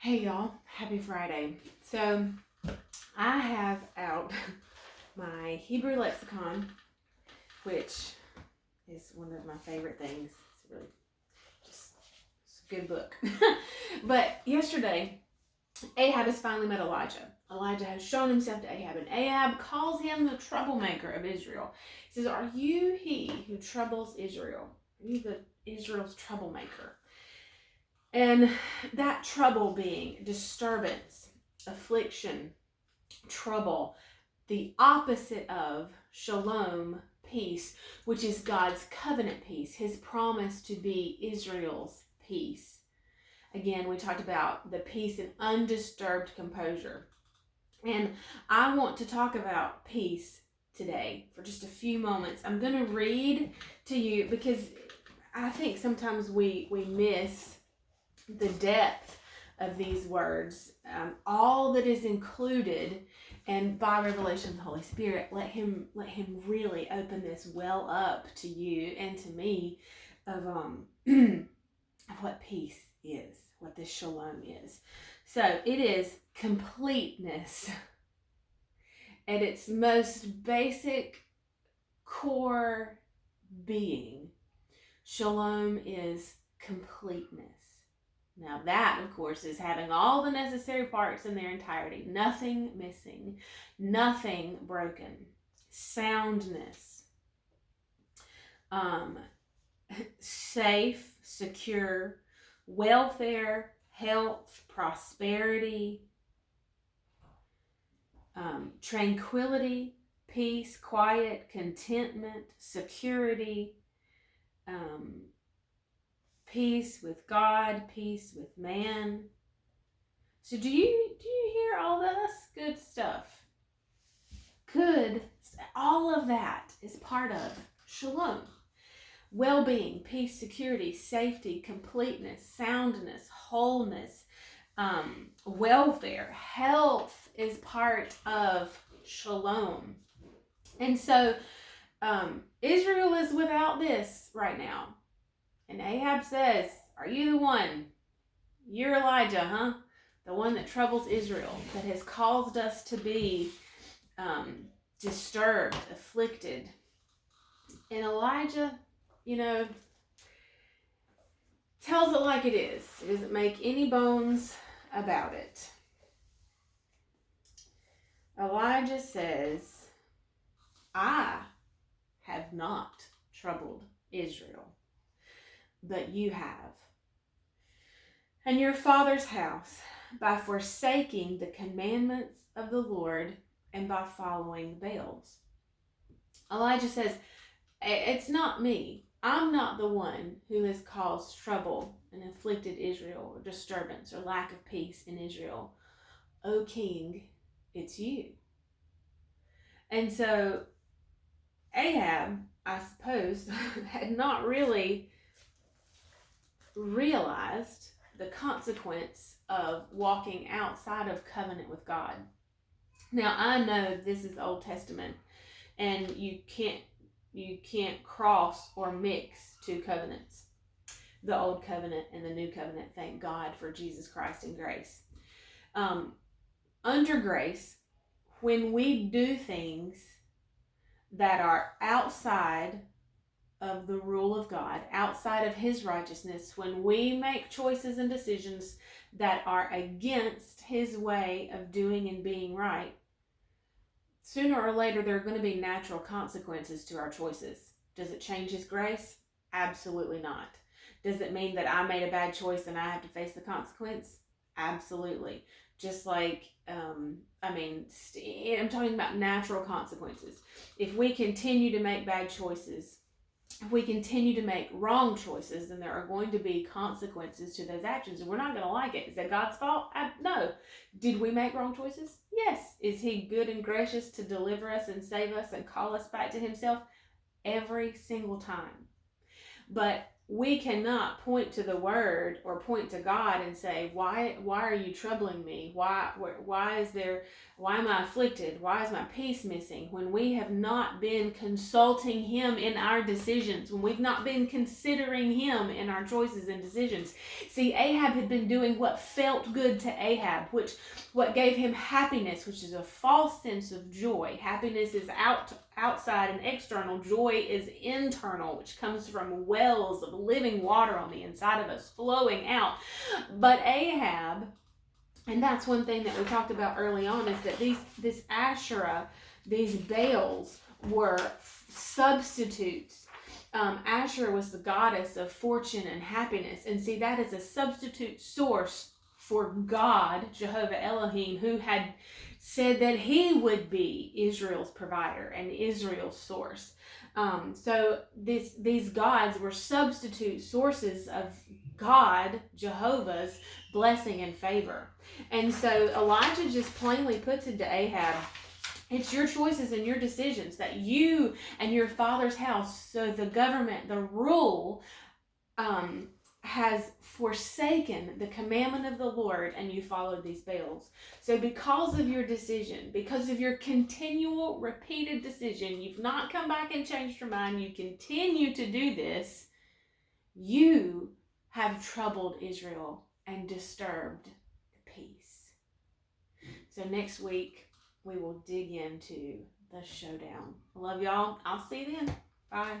Hey y'all, happy Friday. So I have out my Hebrew lexicon, which is one of my favorite things. It's really it's a good book. But yesterday, Ahab has finally met Elijah. Elijah has shown himself to Ahab, and Ahab calls him the troublemaker of Israel. He says, "Are you he who troubles Israel? Are you the Israel's troublemaker?" And that trouble being disturbance, affliction, trouble, the opposite of shalom, peace, which is God's covenant peace, his promise to be Israel's peace. Again, we talked about the peace and undisturbed composure. And I want to talk about peace today for just a few moments. I'm going to read to you because I think sometimes we miss the depth of these words, all that is included, and by revelation of the Holy Spirit, let him really open this well up to you and to me of of what peace is, what this shalom is. So it is completeness at its most basic core being. Shalom is completeness. Now that, of course, is having all the necessary parts in their entirety. Nothing missing. Nothing broken. Soundness. Safe, secure, welfare, health, prosperity, tranquility, peace, quiet, contentment, security, peace with God, peace with man. So do you hear all this good stuff? Good. All of that is part of shalom. Well-being, peace, security, safety, completeness, soundness, wholeness, welfare, health is part of shalom. And so Israel is without this right now. And Ahab says, "Are you the one? You're Elijah, huh? The one that troubles Israel, that has caused us to be disturbed, afflicted." And Elijah, tells it like it is. He doesn't make any bones about it. Elijah says, "I have not troubled Israel, but you have. And your father's house, by forsaking the commandments of the Lord and by following Baals." Elijah says, it's not me. I'm not the one who has caused trouble and afflicted Israel, or disturbance, or lack of peace in Israel. O king, it's you. And so Ahab, I suppose, had not really realized the consequence of walking outside of covenant with God. Now, I know this is Old Testament, and you can't cross or mix two covenants, the Old Covenant and the New Covenant. Thank God for Jesus Christ and grace. Under grace, when we do things that are outside of the rule of God, outside of his righteousness, when we make choices and decisions that are against his way of doing and being right, sooner or later there are going to be natural consequences to our choices. Does it change his grace? Absolutely not. Does it mean that I made a bad choice and I have to face the consequence? Absolutely. Just like, I'm talking about natural consequences. If we continue to make bad choices, if we continue to make wrong choices, then there are going to be consequences to those actions, and we're not going to like it. Is that God's fault? No. Did we make wrong choices? Yes. Is he good and gracious to deliver us and save us and call us back to himself? Every single time. But we cannot point to the word or point to God and say, why are you troubling me? Why am I afflicted? Why is my peace missing? When we have not been consulting him in our decisions, when we've not been considering him in our choices and decisions. See, Ahab had been doing what felt good to Ahab, what gave him happiness, which is a false sense of joy. Happiness is outside and external. Joy is internal, which comes from wells of living water on the inside of us flowing out. But Ahab, and that's one thing that we talked about early on, is that this Asherah, these Baals, were substitutes. Asherah was the goddess of fortune and happiness, and see, that is a substitute source for God, Jehovah Elohim, who had said that he would be Israel's provider and Israel's source. So these gods were substitute sources of God, Jehovah's blessing and favor. And so Elijah just plainly puts it to Ahab, it's your choices and your decisions that you and your father's house, so the government, the rule, has forsaken the commandment of the Lord, and you followed these Baals. So because of your decision, because of your continual repeated decision, you've not come back and changed your mind, you continue to do this, you have troubled Israel and disturbed the peace. So next week, we will dig into the showdown. I love y'all. I'll see you then. Bye.